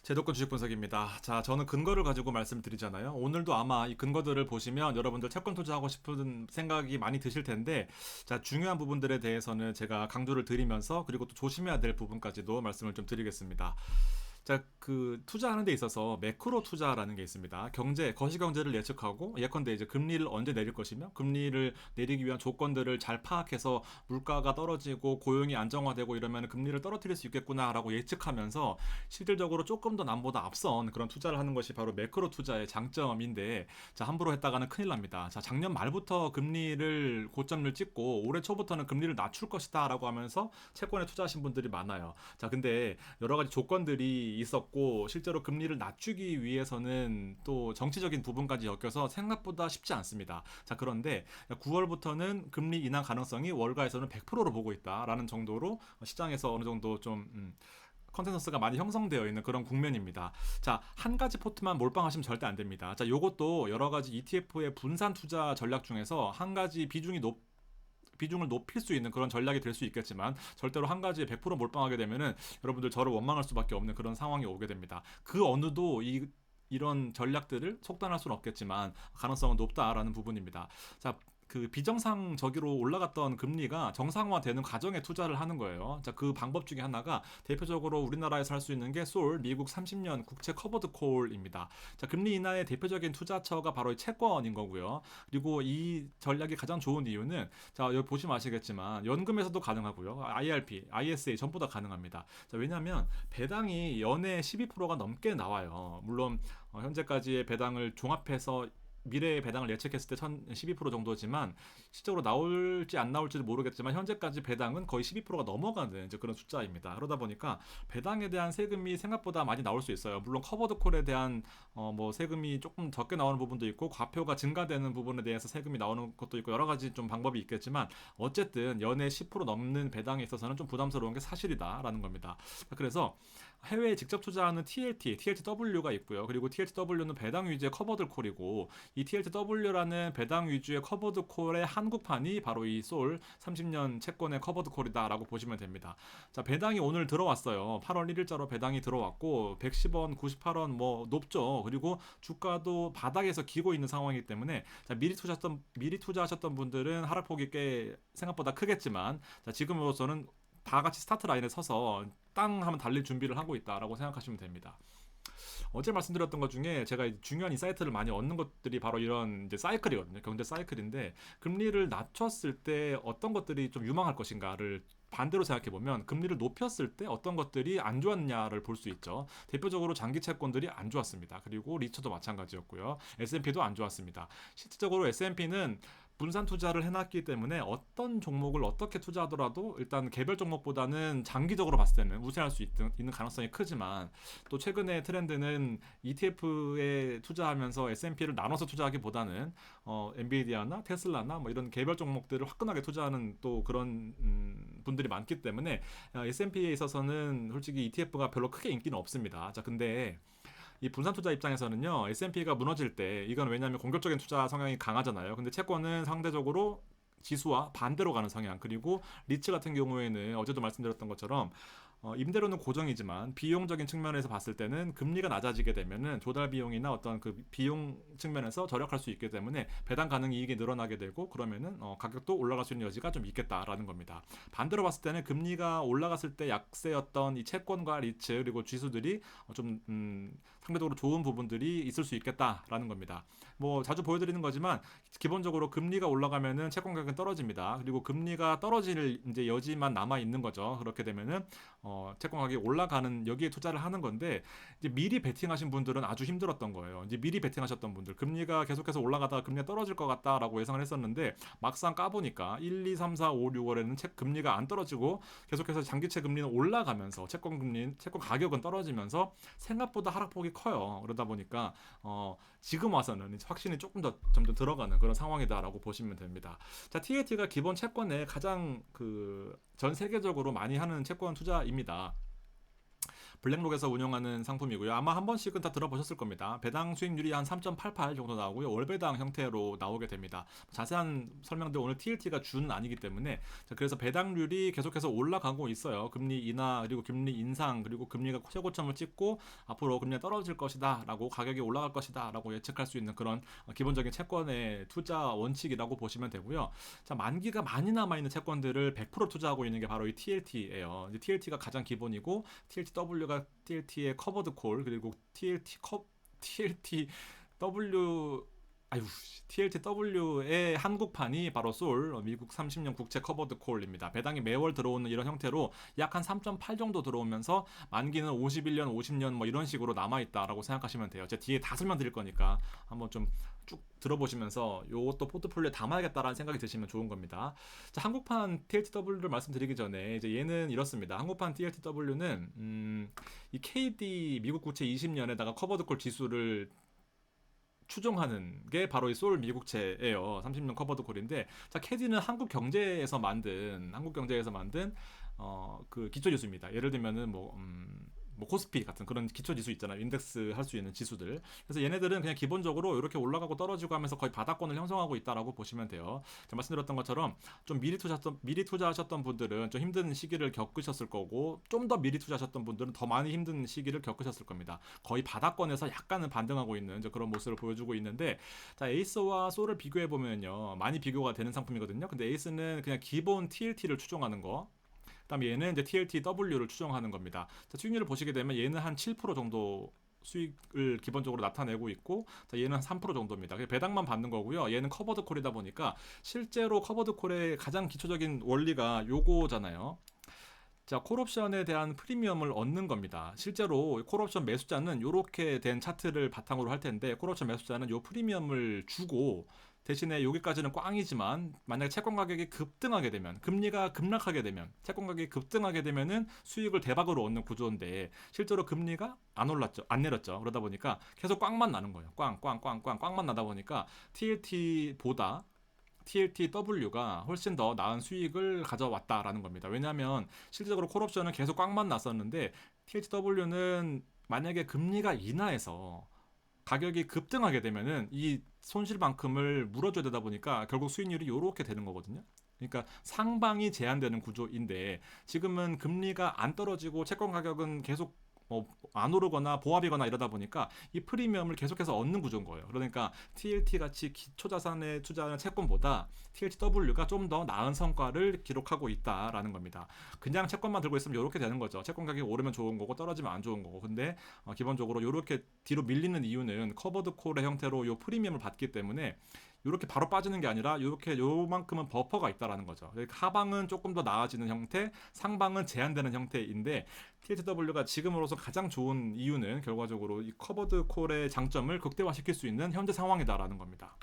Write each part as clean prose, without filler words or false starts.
제도권 주식 분석입니다. 자, 저는 근거를 가지고 말씀드리잖아요. 오늘도 아마 이 근거들을 보시면 여러분들 채권 투자하고 싶은 생각이 많이 드실 텐데, 자, 중요한 부분들에 대해서는 제가 강조를 드리면서 그리고 또 조심해야 될 부분까지도 말씀을 좀 드리겠습니다. 자, 그 투자하는 데 있어서 매크로 투자라는 게 있습니다. 경제, 거시 경제를 예측하고 예컨대 이제 금리를 언제 내릴 것이며 금리를 내리기 위한 조건들을 잘 파악해서 물가가 떨어지고 고용이 안정화되고 이러면 금리를 떨어뜨릴 수 있겠구나라고 예측하면서 실질적으로 조금 더 남보다 앞선 그런 투자를 하는 것이 바로 매크로 투자의 장점인데, 자, 함부로 했다가는 큰일 납니다. 자, 작년 말부터 금리를 고점을 찍고 올해 초부터는 금리를 낮출 것이다라고 하면서 채권에 투자하신 분들이 많아요. 자, 근데 여러 가지 조건들이 있었고 실제로 금리를 낮추기 위해서는 또 정치적인 부분까지 엮여서 생각보다 쉽지 않습니다. 자, 그런데 9월부터는 금리 인하 가능성이 월가에서는 100%로 보고 있다라는 정도로 시장에서 어느 정도 좀 컨센서스가 많이 형성되어 있는 그런 국면입니다. 자, 한 가지 포트만 몰빵하시면 절대 안 됩니다. 자, 요것도 여러 가지 ETF의 분산 투자 전략 중에서 한 가지 비중을 높일 수 있는 그런 전략이 될 수 있겠지만 절대로 한 가지에 100% 몰빵하게 되면은 여러분들 저를 원망할 수밖에 없는 그런 상황이 오게 됩니다. 그 어느도 이런 전략들을 속단할 수는 없겠지만 가능성은 높다라는 부분입니다. 자, 그 비정상적으로 올라갔던 금리가 정상화되는 과정에 투자를 하는 거예요. 자, 그 방법 중에 하나가 대표적으로 우리나라에서 할 수 있는 게 솔 미국 30년 국채 커버드 콜입니다. 자, 금리 인하의 대표적인 투자처가 바로 채권인 거고요. 그리고 이 전략이 가장 좋은 이유는, 자, 여기 보시면 아시겠지만 연금에서도 가능하고요. IRP, ISA 전부 다 가능합니다. 자, 왜냐하면 배당이 연에 12%가 넘게 나와요. 물론 현재까지의 배당을 종합해서 미래의 배당을 예측했을 때 12% 정도지만 실적으로 나올지 안 나올지도 모르겠지만 현재까지 배당은 거의 12%가 넘어가는 이제 그런 숫자입니다. 그러다 보니까 배당에 대한 세금이 생각보다 많이 나올 수 있어요. 물론 커버드 콜에 대한 뭐 세금이 조금 적게 나오는 부분도 있고 과표가 증가되는 부분에 대해서 세금이 나오는 것도 있고 여러 가지 좀 방법이 있겠지만 어쨌든 연에 10% 넘는 배당에 있어서는 좀 부담스러운 게 사실이다라는 겁니다. 그래서 해외에 직접 투자하는 TLTW가 있고요. 그리고 TLTW는 배당 위주의 커버드 콜이고 이 TLTW라는 배당 위주의 커버드 콜의 한국판이 바로 이 솔 30년 채권의 커버드 콜이다라고 보시면 됩니다. 자, 배당이 오늘 들어왔어요. 8월 1일자로 배당이 들어왔고 110원, 98원 뭐 높죠. 그리고 주가도 바닥에서 기고 있는 상황이기 때문에 자, 미리 투자하셨던 분들은 하락폭이 꽤 생각보다 크겠지만 자, 지금으로서는 다 같이 스타트 라인에 서서 땅 하면 달릴 준비를 하고 있다라고 생각하시면 됩니다. 어제 말씀드렸던 것 중에 제가 중요한 인사이트를 많이 얻는 것들이 바로 이런 이제 사이클이거든요. 경제 사이클인데 금리를 낮췄을 때 어떤 것들이 좀 유망할 것인가를 반대로 생각해 보면 금리를 높였을 때 어떤 것들이 안 좋았냐를 볼 수 있죠. 대표적으로 장기 채권들이 안 좋았습니다. 그리고 리처도 마찬가지였고요. S&P도 안 좋았습니다. 실질적으로 S&P는 분산 투자를 해놨기 때문에 어떤 종목을 어떻게 투자하더라도 일단 개별 종목보다는 장기적으로 봤을 때는 우세할 수 있는 가능성이 크지만 또 최근의 트렌드는 ETF에 투자하면서 S&P를 나눠서 투자하기보다는 엔비디아나 테슬라나 뭐 이런 개별 종목들을 화끈하게 투자하는 또 그런 분들이 많기 때문에 S&P에 있어서는 솔직히 ETF가 별로 크게 인기는 없습니다. 자, 근데 이 분산 투자 입장에서는요, S&P가 무너질 때, 이건 왜냐하면 공격적인 투자 성향이 강하잖아요. 근데 채권은 상대적으로 지수와 반대로 가는 성향. 그리고 리츠 같은 경우에는 어제도 말씀드렸던 것처럼 임대료는 고정이지만 비용적인 측면에서 봤을 때는 금리가 낮아지게 되면은 조달 비용이나 어떤 그 비용 측면에서 절약할 수 있기 때문에 배당 가능 이익이 늘어나게 되고 그러면은 가격도 올라갈 수 있는 여지가 좀 있겠다라는 겁니다. 반대로 봤을 때는 금리가 올라갔을 때 약세였던 이 채권과 리츠 그리고 지수들이 좀 상대적으로 좋은 부분들이 있을 수 있겠다라는 겁니다. 뭐 자주 보여드리는 거지만 기본적으로 금리가 올라가면은 채권 가격은 떨어집니다. 그리고 금리가 떨어질 이제 여지만 남아 있는 거죠. 그렇게 되면은 채권 가격이 올라가는 여기에 투자를 하는 건데 이제 미리 베팅하신 분들은 아주 힘들었던 거예요. 이제 미리 베팅하셨던 분들 금리가 계속해서 올라가다가 금리가 떨어질 것 같다라고 예상을 했었는데 막상 까보니까 1, 2, 3, 4, 5, 6월에는 책 금리가 안 떨어지고 계속해서 장기채 금리는 올라가면서 채권 가격은 떨어지면서 생각보다 하락폭이 커요. 그러다 보니까 지금 와서는 확신이 조금 더 점점 들어가는 그런 상황이다라고 보시면 됩니다. 자, TAT가 기본 채권에 가장 전 세계적으로 많이 하는 채권 투자입니다. 블랙록에서 운영하는 상품이고요. 아마 한 번씩은 다 들어보셨을 겁니다. 배당 수익률이 한 3.88 정도 나오고요. 월배당 형태로 나오게 됩니다. 자세한 설명들 오늘 TLT가 준 아니기 때문에 자, 그래서 배당률이 계속해서 올라가고 있어요. 금리 인하 그리고 금리 인상 그리고 금리가 최고점을 찍고 앞으로 금리가 떨어질 것이다 라고 가격이 올라갈 것이다 라고 예측할 수 있는 그런 기본적인 채권의 투자 원칙이라고 보시면 되고요. 자, 만기가 많이 남아있는 채권들을 100% 투자하고 있는 게 바로 이 TLT예요. TLT가 가장 기본이고 TLTW가 TLT의 커버드 콜 그리고 TLTW 아유, TLTW의 한국판이 바로 솔 미국 30년 국채 커버드 콜입니다. 배당이 매월 들어오는 이런 형태로 약 한 3.8 정도 들어오면서 만기는 51년, 50년 뭐 이런 식으로 남아있다라고 생각하시면 돼요. 제가 뒤에 다 설명드릴 거니까 한번 좀 쭉 들어보시면서 요것도 포트폴리오에 담아야겠다라는 생각이 드시면 좋은 겁니다. 자, 한국판 TLTW를 말씀드리기 전에 이제 얘는 이렇습니다. 한국판 TLTW는 이 KD 미국 국채 20년에다가 커버드 콜 지수를 추종하는 게 바로 이 소울 미국채예요. 30년 커버드 콜인데, 자, 캐디는 한국 경제에서 만든 그 기초 지수입니다. 예를 들면은 뭐 코스피 같은 그런 기초 지수 있잖아요. 인덱스 할 수 있는 지수들. 그래서 얘네들은 그냥 기본적으로 이렇게 올라가고 떨어지고 하면서 거의 바닥권을 형성하고 있다라고 보시면 돼요. 제가 말씀드렸던 것처럼 좀 미리 투자하셨던 분들은 좀 힘든 시기를 겪으셨을 거고, 좀 더 미리 투자하셨던 분들은 더 많이 힘든 시기를 겪으셨을 겁니다. 거의 바닥권에서 약간은 반등하고 있는 이제 그런 모습을 보여주고 있는데, 자, 에이스와 소를 비교해 보면요, 많이 비교가 되는 상품이거든요. 근데 에이스는 그냥 기본 TLT를 추종하는 거. 그다음에 얘는 이제 TLTW를 추정하는 겁니다. 자, 수익률을 보시게 되면 얘는 한 7% 정도 수익을 기본적으로 나타내고 있고, 자, 얘는 한 3% 정도입니다. 배당만 받는 거고요. 얘는 커버드 콜이다 보니까 실제로 커버드 콜의 가장 기초적인 원리가 요거잖아요. 자, 콜옵션에 대한 프리미엄을 얻는 겁니다. 실제로 콜옵션 매수자는 이렇게 된 차트를 바탕으로 할 텐데, 콜옵션 매수자는 요 프리미엄을 주고 대신에 여기까지는 꽝이지만 만약에 채권 가격이 급등하게 되면, 금리가 급락하게 되면, 채권 가격이 급등하게 되면은 수익을 대박으로 얻는 구조인데, 실제로 금리가 안 올랐죠, 안 내렸죠. 그러다 보니까 계속 꽝만 나는 거예요. 꽝만 나다 보니까 TLTW가 훨씬 더 나은 수익을 가져왔다라는 겁니다. 왜냐하면 실질적으로 콜옵션은 계속 꽝만 났었는데, TLTW는 만약에 금리가 인하해서 가격이 급등하게 되면은 이 손실만큼을 물어줘야 되다 보니까 결국 수익률이 이렇게 되는 거거든요. 그러니까 상방이 제한되는 구조인데, 지금은 금리가 안 떨어지고 채권 가격은 계속 안 오르거나 보합이거나 이러다 보니까 이 프리미엄을 계속해서 얻는 구조인 거예요. 그러니까 TLT 같이 기초 자산에 투자하는 채권보다 TLTW가 좀 더 나은 성과를 기록하고 있다라는 겁니다. 그냥 채권만 들고 있으면 이렇게 되는 거죠. 채권 가격이 오르면 좋은 거고 떨어지면 안 좋은 거고. 근데 기본적으로 이렇게 뒤로 밀리는 이유는 커버드 콜의 형태로 이 프리미엄을 받기 때문에 이렇게 바로 빠지는 게 아니라 이렇게 요만큼은 버퍼가 있다라는 거죠. 하방은 조금 더 나아지는 형태, 상방은 제한되는 형태인데, TLTW가 지금으로서 가장 좋은 이유는 결과적으로 이 커버드 콜의 장점을 극대화시킬 수 있는 현재 상황이다라는 겁니다.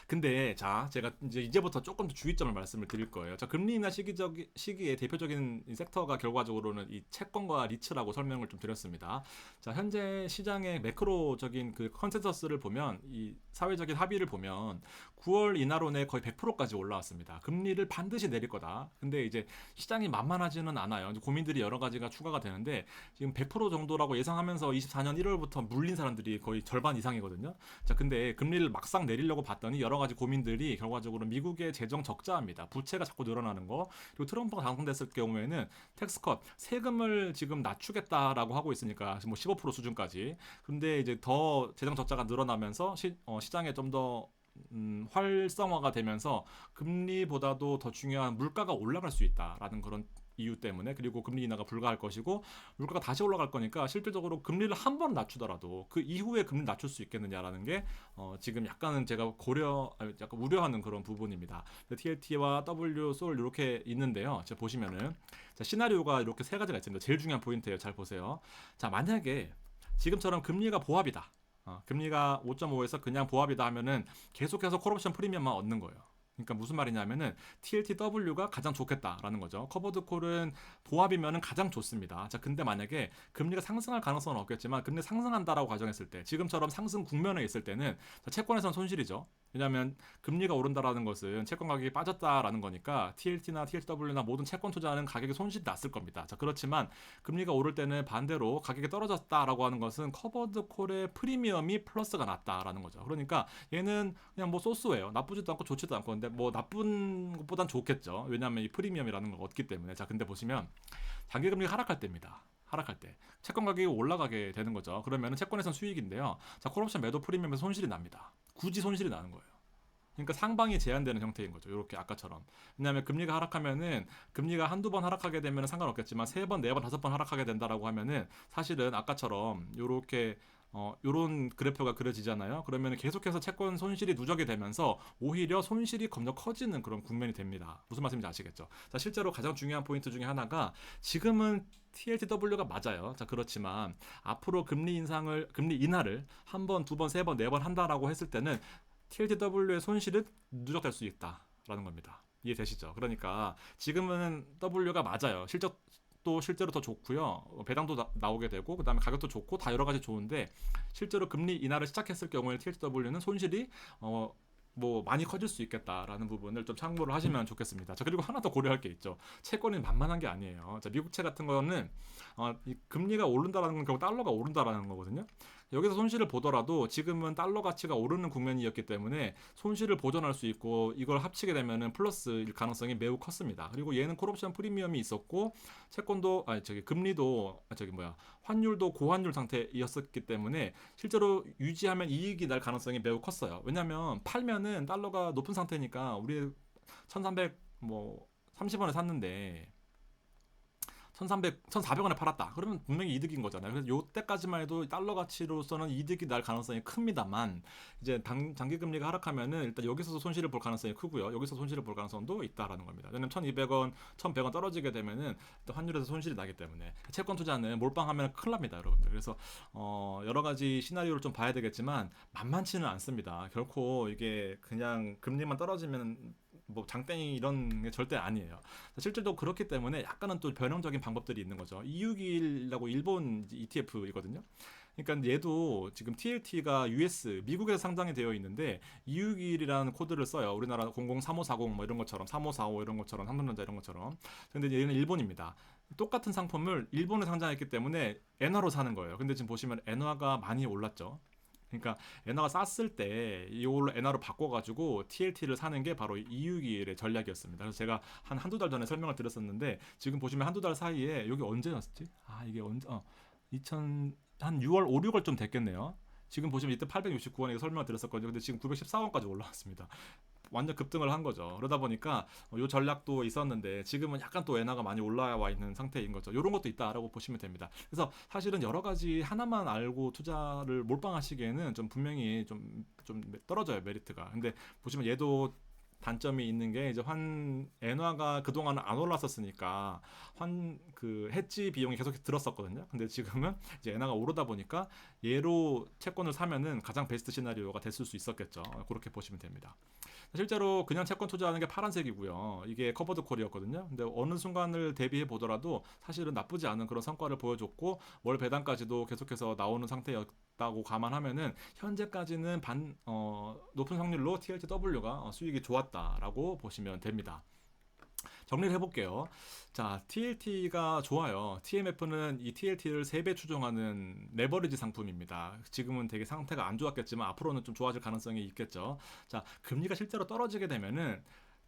근데 자, 제가 이제부터 조금 더 주의점을 말씀을 드릴 거예요. 자, 금리 인하 시기에 대표적인 이 섹터가 결과적으로는 이 채권과 리츠라고 설명을 좀 드렸습니다. 자, 현재 시장의 매크로적인 그 컨센서스를 보면, 이 사회적인 합의를 보면 9월 인하론에 거의 100%까지 올라왔습니다. 금리를 반드시 내릴 거다. 근데 이제 시장이 만만하지는 않아요. 고민들이 여러 가지가 추가가 되는데, 지금 100% 정도라고 예상하면서 24년 1월부터 물린 사람들이 거의 절반 이상이거든요. 자, 근데 금리를 막상 내리려고 봤더니 여러 가지 고민들이 결과적으로 미국의 재정 적자입니다. 부채가 자꾸 늘어나는 거, 그리고 트럼프가 당선됐을 경우에는 텍스컷 세금을 지금 낮추겠다라고 하고 있으니까 뭐 15% 수준까지. 근데 이제 더 재정 적자가 늘어나면서 시장에 좀 더 활성화가 되면서 금리보다도 더 중요한 물가가 올라갈 수 있다라는 그런 이유 때문에, 그리고 금리 인하가 불가할 것이고 물가가 다시 올라갈 거니까 실질적으로 금리를 한 번 낮추더라도 그 이후에 금리 낮출 수 있겠느냐라는 게 지금 약간은 제가 약간 우려하는 그런 부분입니다. TLT와 W, 솔 이렇게 있는데요. 제가 보시면은, 자, 시나리오가 이렇게 세 가지가 있습니다. 제일 중요한 포인트예요. 잘 보세요. 자, 만약에 지금처럼 금리가 보합이다. 금리가 5.5에서 그냥 보합이다 하면은 계속해서 콜옵션 프리미엄만 얻는 거예요. 그러니까 무슨 말이냐면은 TLTW가 가장 좋겠다라는 거죠. 커버드 콜은 보합이면은 가장 좋습니다. 자, 근데 만약에 금리가 상승할 가능성은 없겠지만 금리 상승한다라고 가정했을 때 지금처럼 상승 국면에 있을 때는 자, 채권에선 손실이죠. 왜냐하면 금리가 오른다라는 것은 채권 가격이 빠졌다라는 거니까 TLT나 TLTW나 모든 채권 투자는 가격이 손실이 났을 겁니다. 자, 그렇지만 금리가 오를 때는 반대로 가격이 떨어졌다라고 하는 것은 커버드 콜의 프리미엄이 플러스가 났다라는 거죠. 그러니까 얘는 그냥 뭐 소스예요. 나쁘지도 않고 좋지도 않고. 근데 뭐 나쁜 것보단 좋겠죠. 왜냐하면 이 프리미엄이라는 걸 얻기 때문에. 자, 근데 보시면 장기금리가 하락할 때입니다. 하락할 때 채권 가격이 올라가게 되는 거죠. 그러면 채권에선 수익인데요. 자, 콜옵션 매도 프리미엄에서 손실이 납니다. 굳이 손실이 나는 거예요. 그러니까 상방이 제한되는 형태인 거죠. 이렇게 아까처럼. 왜냐하면 금리가 하락하면은 금리가 한두 번 하락하게 되면 상관없겠지만 세 번, 네 번, 다섯 번 하락하게 된다라고 하면은 사실은 아까처럼 이렇게 요런 그래프가 그려지잖아요. 그러면 계속해서 채권 손실이 누적이 되면서 오히려 손실이 검정 커지는 그런 국면이 됩니다. 무슨 말씀인지 아시겠죠? 자, 실제로 가장 중요한 포인트 중에 하나가 지금은 TLTW가 맞아요. 자, 그렇지만 앞으로 금리 인하를 한 번, 두 번, 세 번, 네 번 한다라고 했을 때는 TLTW의 손실은 누적될 수 있다라는 겁니다. 이해되시죠? 그러니까 지금은 W가 맞아요. 실적도 실제로 더 좋고요. 배당도 나오게 되고 그다음에 가격도 좋고 다 여러 가지 좋은데 실제로 금리 인하를 시작했을 경우에 TLTW는 손실이 뭐 많이 커질 수 있겠다라는 부분을 좀 참고를 하시면 좋겠습니다. 자, 그리고 하나 더 고려할 게 있죠. 채권이 만만한 게 아니에요. 자, 미국채 같은 거는 이 금리가 오른다라는 건 결국 달러가 오른다라는 거거든요. 여기서 손실을 보더라도 지금은 달러 가치가 오르는 국면이었기 때문에 손실을 보전할 수 있고 이걸 합치게 되면은 플러스일 가능성이 매우 컸습니다. 그리고 얘는 콜옵션 프리미엄이 있었고 채권도 금리도 환율도 고환율 상태였었기 때문에 실제로 유지하면 이익이 날 가능성이 매우 컸어요. 왜냐하면 팔면은 달러가 높은 상태니까 우리 1300 뭐 30원에 샀는데 1,400원에 팔았다. 그러면 분명히 이득인 거잖아요. 그래서 요때까지만 해도 달러 가치로서는 이득이 날 가능성이 큽니다만 이제 장기 금리가 하락하면은 일단 여기서도 손실을 볼 가능성이 크고요. 여기서 손실을 볼 가능성도 있다라는 겁니다. 왜냐면 1,200원, 1,100원 떨어지게 되면은 또 환율에서 손실이 나기 때문에 채권 투자는 몰빵하면 큰일 납니다, 여러분들. 그래서 여러 가지 시나리오를 좀 봐야 되겠지만 만만치는 않습니다. 결코 이게 그냥 금리만 떨어지면 뭐 장땡이 이런 게 절대 아니에요. 실제로 그렇기 때문에 약간은 또 변형적인 방법들이 있는 거죠. EU21이라고 일본 ETF이거든요. 그러니까 얘도 지금 TLT가 US 미국에서 상장이 되어 있는데 EU21이라는 코드를 써요. 우리나라 003540 뭐 이런 것처럼 3545 이런 것처럼 삼성전자 이런 것처럼. 근데 얘는 일본입니다. 똑같은 상품을 일본에 상장했기 때문에 엔화로 사는 거예요. 근데 지금 보시면 엔화가 많이 올랐죠. 그러니까 엔화가 쌌을 때 이걸로 엔화로 바꿔가지고 TLT를 사는 게 바로 이유기일의 전략이었습니다. 그래서 제가 한두 달 전에 설명을 드렸었는데 지금 보시면 한두 달 사이에 여기 언제였지? 이게 언제? 6월 5, 6월 좀 됐겠네요. 지금 보시면 이때 869원에 설명을 드렸었거든요. 근데 지금 914원까지 올라왔습니다. 완전 급등을 한 거죠. 그러다 보니까 이 전략도 있었는데 지금은 약간 또 엔화가 많이 올라와 있는 상태인 거죠. 이런 것도 있다라고 보시면 됩니다. 그래서 사실은 여러 가지 하나만 알고 투자를 몰빵하시기에는 좀 분명히 좀 떨어져요, 메리트가. 근데 보시면 얘도 단점이 있는 게 이제 엔화가 그동안 안 올랐었으니까 해지 비용이 계속 들었었거든요. 근데 지금은 이제 엔화가 오르다 보니까 얘로 채권을 사면은 가장 베스트 시나리오가 됐을 수 있었겠죠. 그렇게 보시면 됩니다. 실제로 그냥 채권 투자하는 게 파란색이고요. 이게 커버드 콜이었거든요. 근데 어느 순간을 대비해 보더라도 사실은 나쁘지 않은 그런 성과를 보여줬고 월 배당까지도 계속해서 나오는 상태였다고 감안하면은 현재까지는 높은 확률로 TLTW가 수익이 좋았다라고 보시면 됩니다. 정리를 해볼게요. 자, TLT가 좋아요. TMF는 이 TLT를 3배 추종하는 레버리지 상품입니다. 지금은 되게 상태가 안 좋았겠지만 앞으로는 좀 좋아질 가능성이 있겠죠. 자, 금리가 실제로 떨어지게 되면은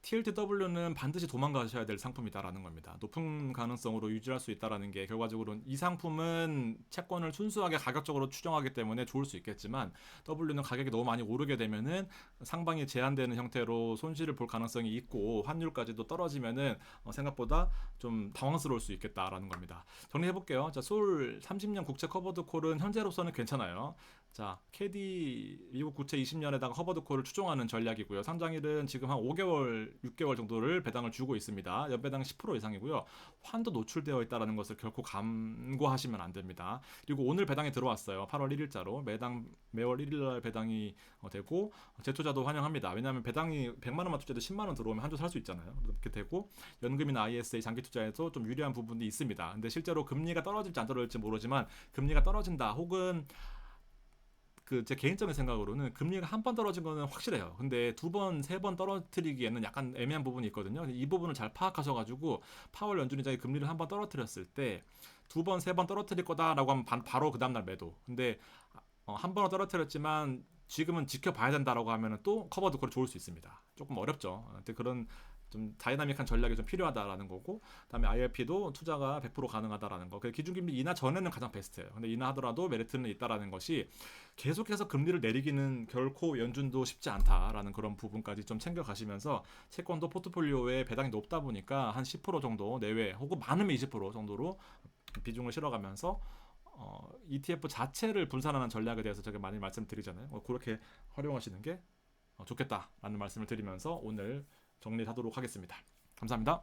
TLTW는 반드시 도망가셔야 될 상품이다라는 겁니다. 높은 가능성으로 유지할 수 있다라는 게 결과적으로 이 상품은 채권을 순수하게 가격적으로 추정하기 때문에 좋을 수 있겠지만 W는 가격이 너무 많이 오르게 되면은 상방이 제한되는 형태로 손실을 볼 가능성이 있고 환율까지도 떨어지면은 생각보다 좀 당황스러울 수 있겠다라는 겁니다. 정리해 볼게요. 자, 솔 30년 국채 커버드 콜은 현재로서는 괜찮아요. 자, 캐디 미국 국채 20년에다가 허버드 콜을 추종하는 전략이고요. 상장일은 지금 한 5개월, 6개월 정도를 배당을 주고 있습니다. 연배당 10% 이상이고요. 환도 노출되어 있다는 것을 결코 간과하시면 안 됩니다. 그리고 오늘 배당이 들어왔어요. 8월 1일자로 매월 1일 날 배당이 되고 재투자도 환영합니다. 왜냐하면 배당이 100만 원만 투자해도 10만 원 들어오면 한 주 살 수 있잖아요. 그렇게 되고 연금이나 ISA 장기 투자에도 좀 유리한 부분이 있습니다. 근데 실제로 금리가 떨어질지 안 떨어질지 모르지만 금리가 떨어진다 혹은 제 개인적인 생각으로는 금리가 한 번 떨어진 거는 확실해요. 근데 두 번, 세 번 떨어뜨리기에는 약간 애매한 부분이 있거든요. 이 부분을 잘 파악하셔가지고 파월 연준의장이 금리를 한 번 떨어뜨렸을 때 두 번, 세 번 떨어뜨릴 거다라고 하면 바로 그 다음날 매도. 근데 한 번은 떨어뜨렸지만 지금은 지켜봐야 된다라고 하면은 또 커버드 콜을 좋을 수 있습니다. 조금 어렵죠. 근데 그런 좀 다이나믹한 전략이 좀 필요하다라는 거고, 그다음에 IRP도 투자가 100% 가능하다라는 거. 기준금리 인하 전에는 가장 베스트예요. 근데 인하하더라도 메리트는 있다라는 것이 계속해서 금리를 내리기는 결코 연준도 쉽지 않다라는 그런 부분까지 좀 챙겨가시면서 채권도 포트폴리오에 배당이 높다 보니까 한 10% 정도 내외 혹은 많으면 20% 정도로 비중을 실어가면서 ETF 자체를 분산하는 전략에 대해서 제가 많이 말씀드리잖아요. 그렇게 활용하시는 게 좋겠다라는 말씀을 드리면서 오늘 정리하도록 하겠습니다. 감사합니다.